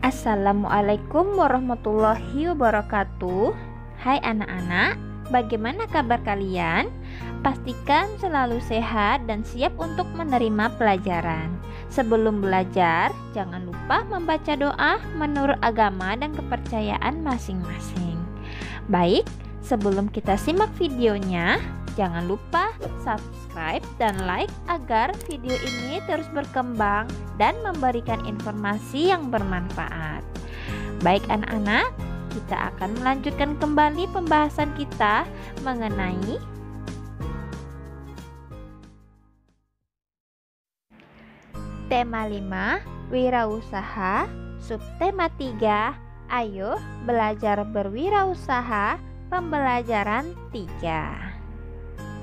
Assalamualaikum warahmatullahi wabarakatuh. Hai anak-anak, bagaimana kabar kalian? Pastikan selalu sehat dan siap untuk menerima pelajaran. Sebelum belajar, jangan lupa membaca doa menurut agama dan kepercayaan masing-masing. Baik, sebelum kita simak videonya, jangan lupa subscribe dan like agar video ini terus berkembang dan memberikan informasi yang bermanfaat. Baik anak-anak, kita akan melanjutkan kembali pembahasan kita mengenai tema 5, wirausaha, subtema 3, ayo belajar berwirausaha, pembelajaran 3.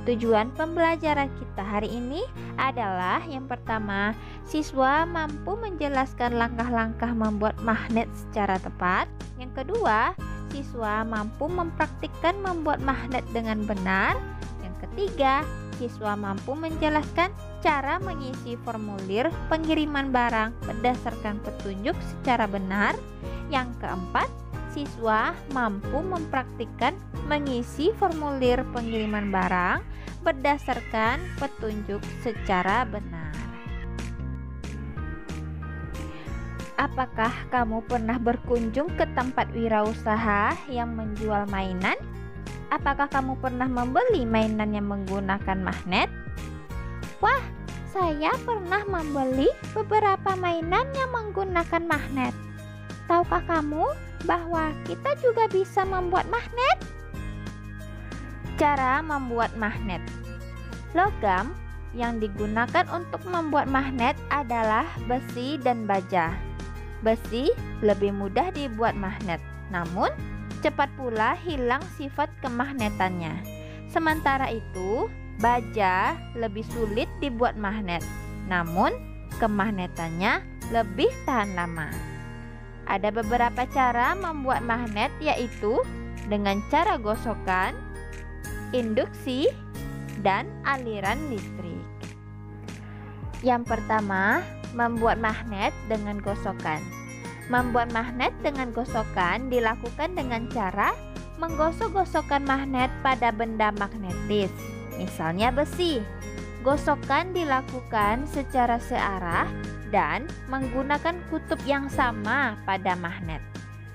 Tujuan pembelajaran kita hari ini adalah yang pertama, siswa mampu menjelaskan langkah-langkah membuat magnet secara tepat. Yang kedua, siswa mampu mempraktikkan membuat magnet dengan benar. Yang ketiga, siswa mampu menjelaskan cara mengisi formulir pengiriman barang berdasarkan petunjuk secara benar. Yang keempat, siswa mampu mempraktikkan mengisi formulir pengiriman barang berdasarkan petunjuk secara benar. Apakah kamu pernah berkunjung ke tempat wirausaha yang menjual mainan? Apakah kamu pernah membeli mainan yang menggunakan magnet? Wah, saya pernah membeli beberapa mainan yang menggunakan magnet. Tahukah kamu bahwa kita juga bisa membuat magnet? Cara membuat magnet. Logam yang digunakan untuk membuat magnet adalah besi dan baja. Besi lebih mudah dibuat magnet, namun cepat pula hilang sifat kemagnetannya. Sementara itu, baja lebih sulit dibuat magnet, namun kemagnetannya lebih tahan lama. Ada beberapa cara membuat magnet, yaitu dengan cara gosokan, induksi, dan aliran listrik. Yang pertama, membuat magnet dengan gosokan. Membuat magnet dengan gosokan dilakukan dengan cara menggosok-gosokkan magnet pada benda magnetis, misalnya besi. Gosokan dilakukan secara searah dan menggunakan kutub yang sama pada magnet.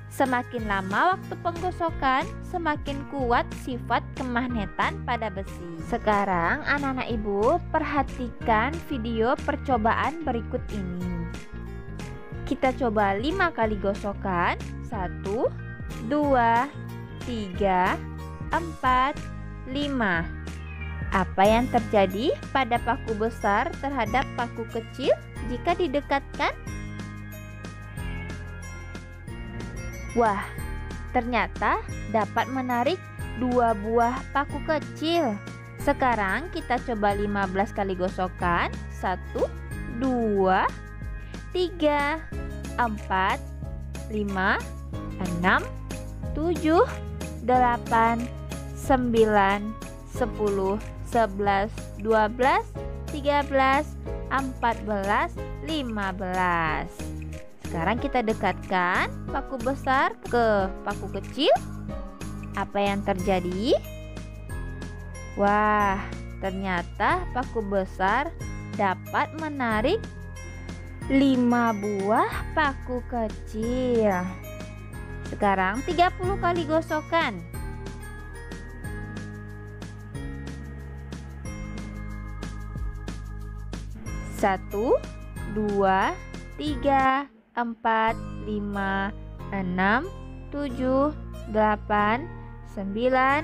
Semakin lama waktu penggosokan, semakin kuat sifat kemagnetan pada besi. Sekarang anak-anak ibu perhatikan video percobaan berikut ini. Kita coba 5 kali gosokan. 1, 2, 3, 4, 5. Apa yang terjadi pada paku besar terhadap paku kecil jika didekatkan? Wah, ternyata dapat menarik 2 buah paku kecil. Sekarang kita coba 15 kali gosokan. 1, 2, 3, 4, 5, 6, 7, 8, 9, 10, 11, 12, 13, 14, 15. Sekarang kita dekatkan paku besar ke paku kecil. Apa yang terjadi? Wah, ternyata paku besar dapat menarik 5 buah paku kecil. Sekarang 30 kali gosokan. 1, 2, 3, 4, 5, 6, 7, 8, 9,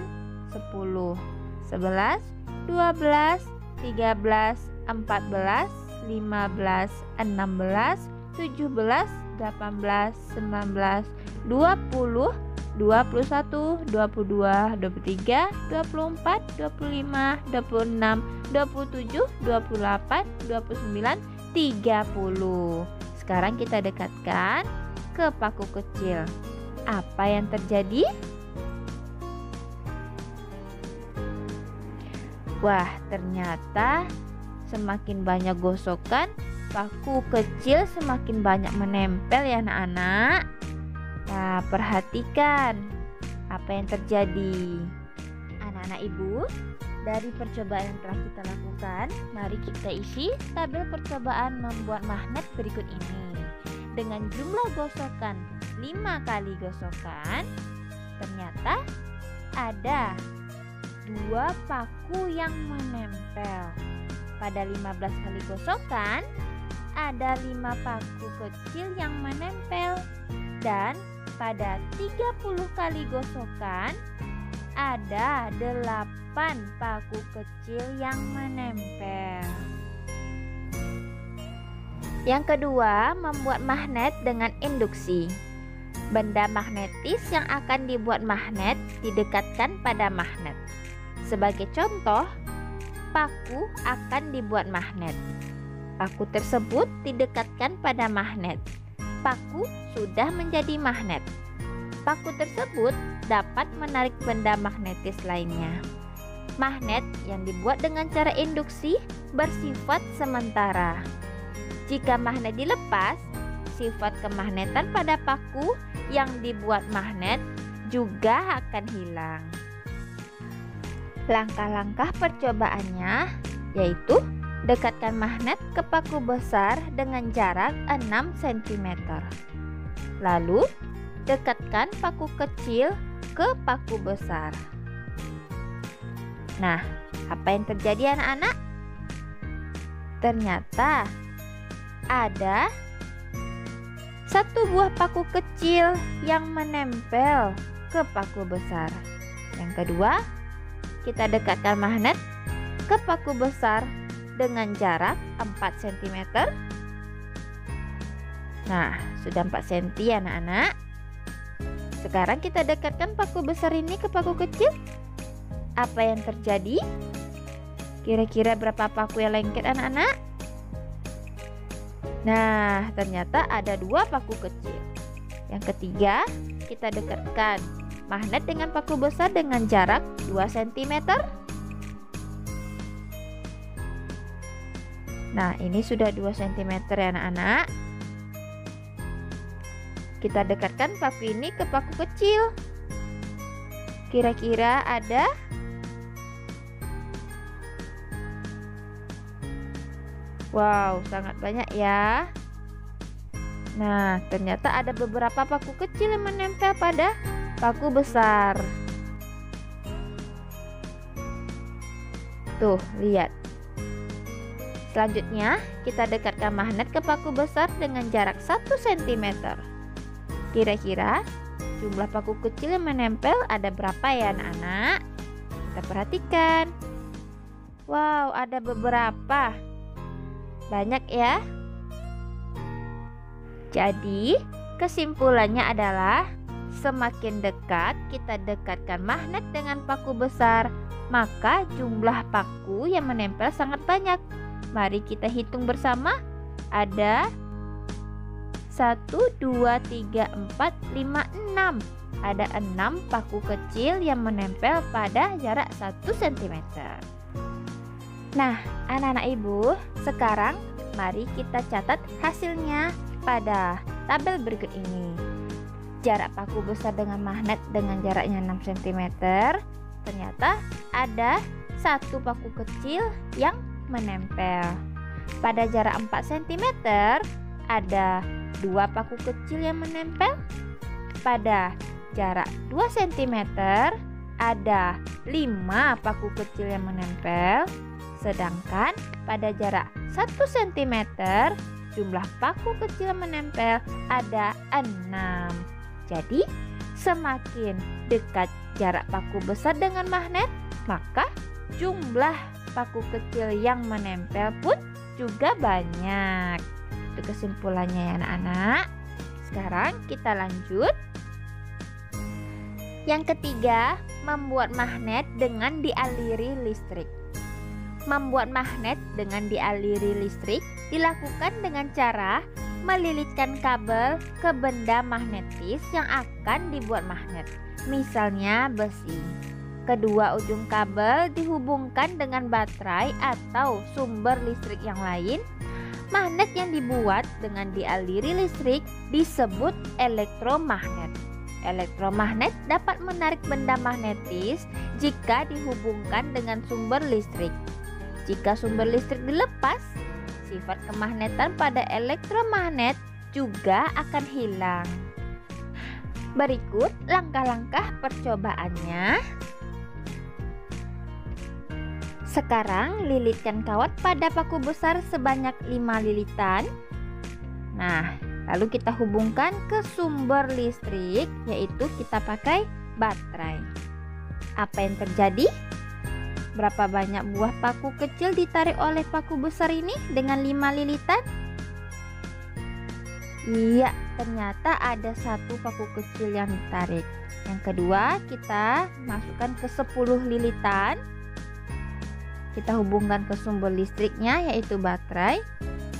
10, 11, 12, 13, 14, 15, 16, 17, 18, 19, 20, 21, 22, 23, 24, 25, 26, 27, 28, 29, 30. Sekarang kita dekatkan ke paku kecil. Apa yang terjadi? Wah, ternyata semakin banyak gosokan, paku kecil semakin banyak menempel ya anak-anak. Nah, perhatikan apa yang terjadi. Anak-anak ibu, dari percobaan yang telah kita lakukan, mari kita isi tabel percobaan membuat magnet berikut ini. Dengan jumlah gosokan 5 kali gosokan, ternyata ada 2 paku yang menempel. Pada 15 kali gosokan, ada 5 paku kecil yang menempel. Dan pada 30 kali gosokan, ada 8 paku kecil yang menempel. Yang kedua, membuat magnet dengan induksi. Benda magnetis yang akan dibuat magnet didekatkan pada magnet. Sebagai contoh, paku akan dibuat magnet. Paku tersebut didekatkan pada magnet. Paku sudah menjadi magnet. Paku tersebut dapat menarik benda magnetis lainnya. Magnet yang dibuat dengan cara induksi bersifat sementara. Jika magnet dilepas, sifat kemagnetan pada paku yang dibuat magnet juga akan hilang. Langkah-langkah percobaannya yaitu dekatkan magnet ke paku besar dengan jarak 6 cm. Lalu, dekatkan paku kecil ke paku besar. Nah, apa yang terjadi anak-anak? Ternyata ada 1 buah paku kecil yang menempel ke paku besar. Yang kedua, kita dekatkan magnet ke paku besar dengan jarak 4 cm. Nah, sudah 4 cm anak-anak. Sekarang kita dekatkan paku besar ini ke paku kecil. Apa yang terjadi? Kira-kira berapa paku yang lengket anak-anak? Nah, ternyata ada 2 paku kecil. Yang ketiga, kita dekatkan magnet dengan paku besar dengan jarak 2 cm. Nah, ini sudah 2 cm ya anak-anak. Kita dekatkan paku ini ke paku kecil. Kira-kira ada? Wow, sangat banyak ya. Nah, ternyata ada beberapa paku kecil yang menempel pada paku besar. Tuh, lihat. Selanjutnya, kita dekatkan magnet ke paku besar dengan jarak 1 cm. Kira-kira jumlah paku kecil yang menempel ada berapa ya anak-anak? Kita perhatikan. Wow, ada beberapa. Banyak ya. Jadi, kesimpulannya adalah semakin dekat kita dekatkan magnet dengan paku besar, maka jumlah paku yang menempel sangat banyak. Mari kita hitung bersama. Ada 1, 2, 3, 4, 5, 6. Ada 6 paku kecil yang menempel pada jarak 1 cm. Nah, anak-anak ibu, sekarang mari kita catat hasilnya pada tabel berikut ini. Jarak paku besar dengan magnet dengan jaraknya 6 cm. Ternyata ada 1 paku kecil yang menempel. Pada jarak 4 cm ada 2 paku kecil yang menempel. Pada jarak 2 cm ada 5 paku kecil yang menempel. Sedangkan pada jarak 1 cm jumlah paku kecil yang menempel ada 6. Jadi semakin dekat jarak paku besar dengan magnet, maka jumlah paku kecil yang menempel pun juga banyak. Itu kesimpulannya ya anak-anak. Sekarang kita lanjut. Yang ketiga, membuat magnet dengan dialiri listrik. Membuat magnet dengan dialiri listrik dilakukan dengan cara melilitkan kabel ke benda magnetis yang akan dibuat magnet. Misalnya besi. Kedua ujung kabel dihubungkan dengan baterai atau sumber listrik yang lain, Magnet yang dibuat dengan dialiri listrik disebut elektromagnet. Elektromagnet dapat menarik benda magnetis jika dihubungkan dengan sumber listrik. Jika sumber listrik dilepas, sifat kemagnetan pada elektromagnet juga akan hilang. Berikut langkah-langkah percobaannya. Sekarang lilitkan kawat pada paku besar sebanyak 5 lilitan. Nah, lalu kita hubungkan ke sumber listrik, yaitu kita pakai baterai. Apa yang terjadi? Berapa banyak buah paku kecil ditarik oleh paku besar ini dengan 5 lilitan? Iya, ternyata ada 1 paku kecil yang ditarik. Yang kedua, kita masukkan ke 10 lilitan. Kita hubungkan ke sumber listriknya, yaitu baterai.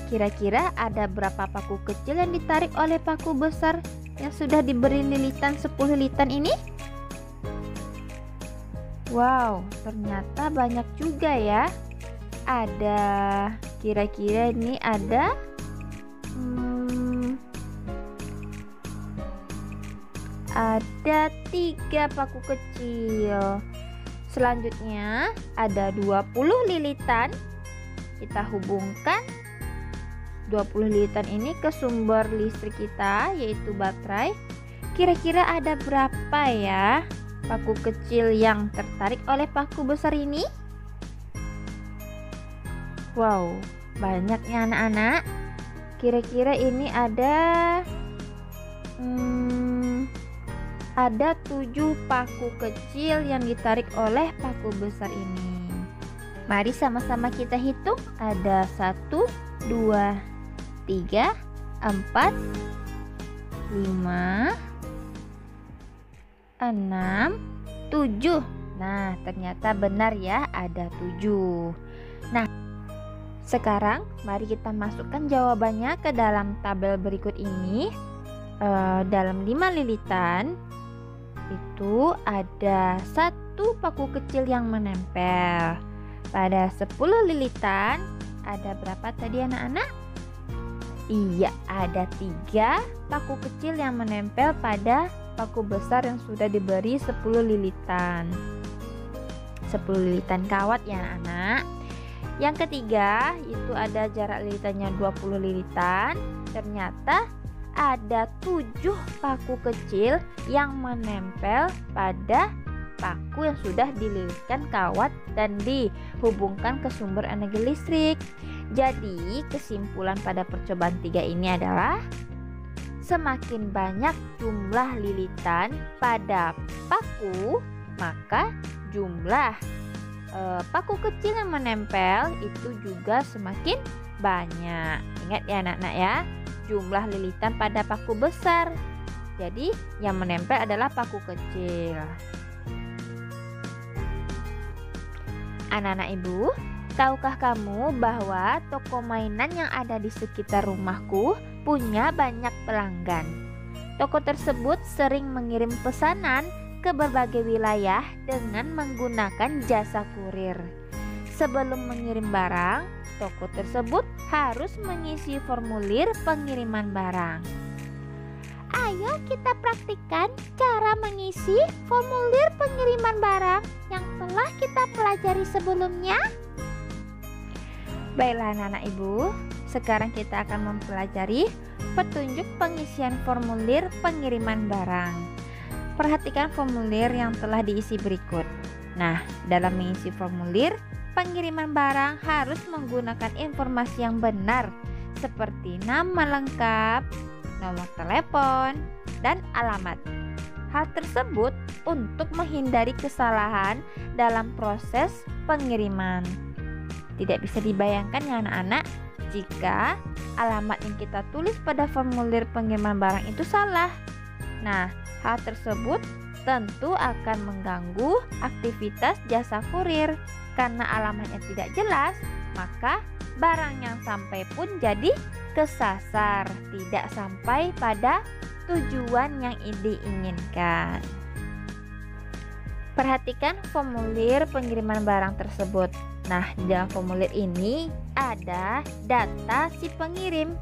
Kira-kira ada berapa paku kecil yang ditarik oleh paku besar yang sudah diberi lilitan 10 lilitan ini? Wow, ternyata banyak juga ya. Ada, kira-kira ini ada ada 3 paku kecil. Selanjutnya ada 20 lilitan. Kita hubungkan 20 lilitan ini ke sumber listrik kita, yaitu baterai. Kira-kira ada berapa ya paku kecil yang tertarik oleh paku besar ini? Wow, banyaknya anak-anak. Kira-kira ini ada 7 paku kecil yang ditarik oleh paku besar ini. Mari sama-sama kita hitung. Ada 1, 2, 3, 4, 5, 6, 7. Nah, ternyata benar ya, ada 7. Nah, sekarang mari kita masukkan jawabannya ke dalam tabel berikut ini. Dalam 5 lilitan itu ada 1 paku kecil yang menempel. Pada 10 lilitan ada berapa tadi anak-anak? Iya, ada 3 paku kecil yang menempel pada paku besar yang sudah diberi 10 lilitan. 10 lilitan kawat ya anak-anak. Yang ketiga itu ada jarak lilitannya 20 lilitan. Ternyata ada 7 paku kecil yang menempel pada paku yang sudah dililitkan kawat dan dihubungkan ke sumber energi listrik. Jadi kesimpulan pada percobaan 3 ini adalah semakin banyak jumlah lilitan pada paku, maka jumlah paku kecil yang menempel itu juga semakin banyak. Ingat ya anak-anak ya, jumlah lilitan pada paku besar. Jadi yang menempel adalah paku kecil. Anak-anak ibu, tahukah kamu bahwa toko mainan yang ada di sekitar rumahku punya banyak pelanggan? Toko tersebut sering mengirim pesanan ke berbagai wilayah dengan menggunakan jasa kurir. Sebelum mengirim barang, toko tersebut harus mengisi formulir pengiriman barang. Ayo kita praktikkan cara mengisi formulir pengiriman barang yang telah kita pelajari sebelumnya. Baiklah anak-anak ibu, sekarang kita akan mempelajari petunjuk pengisian formulir pengiriman barang. Perhatikan formulir yang telah diisi berikut. Nah, dalam mengisi formulir pengiriman barang harus menggunakan informasi yang benar seperti nama lengkap, nomor telepon, dan alamat. Hal tersebut untuk menghindari kesalahan dalam proses pengiriman. Tidak bisa dibayangkan ya anak-anak jika alamat yang kita tulis pada formulir pengiriman barang itu salah. Nah, hal tersebut tentu akan mengganggu aktivitas jasa kurir. Karena alamatnya tidak jelas, maka barang yang sampai pun jadi kesasar, tidak sampai pada tujuan yang diinginkan. Perhatikan formulir pengiriman barang tersebut. Nah, di dalam formulir ini ada data si pengirim.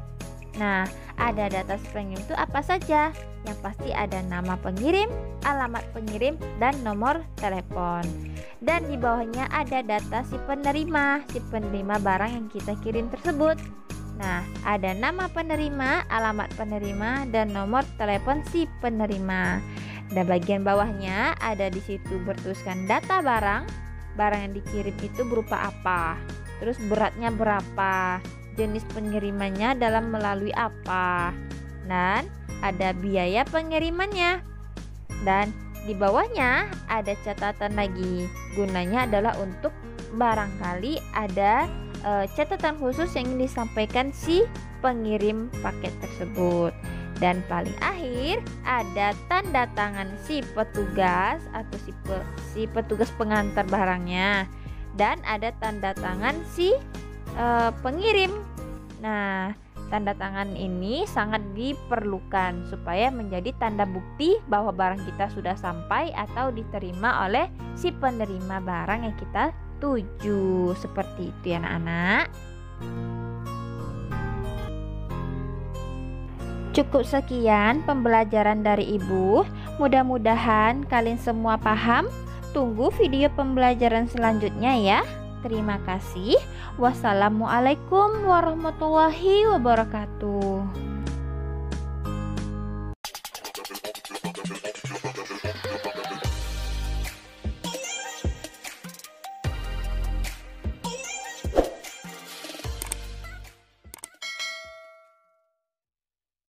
Nah, ada data si pengirim itu apa saja? Yang pasti ada nama pengirim, alamat pengirim, dan nomor telepon. Dan di bawahnya ada data si penerima barang yang kita kirim tersebut. Nah, ada nama penerima, alamat penerima, dan nomor telepon si penerima. Dan bagian bawahnya ada di situ bertuliskan data barang yang dikirim itu berupa apa, terus beratnya berapa, jenis pengirimannya dalam melalui apa, dan ada biaya pengirimannya. Dan di bawahnya ada catatan lagi, gunanya adalah untuk barangkali ada catatan khusus yang ingin disampaikan si pengirim paket tersebut. Dan paling akhir ada tanda tangan si petugas atau si petugas pengantar barangnya, dan ada tanda tangan si pengirim. Nah, tanda tangan ini sangat diperlukan supaya menjadi tanda bukti bahwa barang kita sudah sampai atau diterima oleh si penerima barang yang kita tuju. Seperti itu ya anak-anak. Cukup sekian pembelajaran dari Ibu. Mudah-mudahan kalian semua paham. Tunggu video pembelajaran selanjutnya ya. Terima kasih. Wassalamualaikum warahmatullahi wabarakatuh.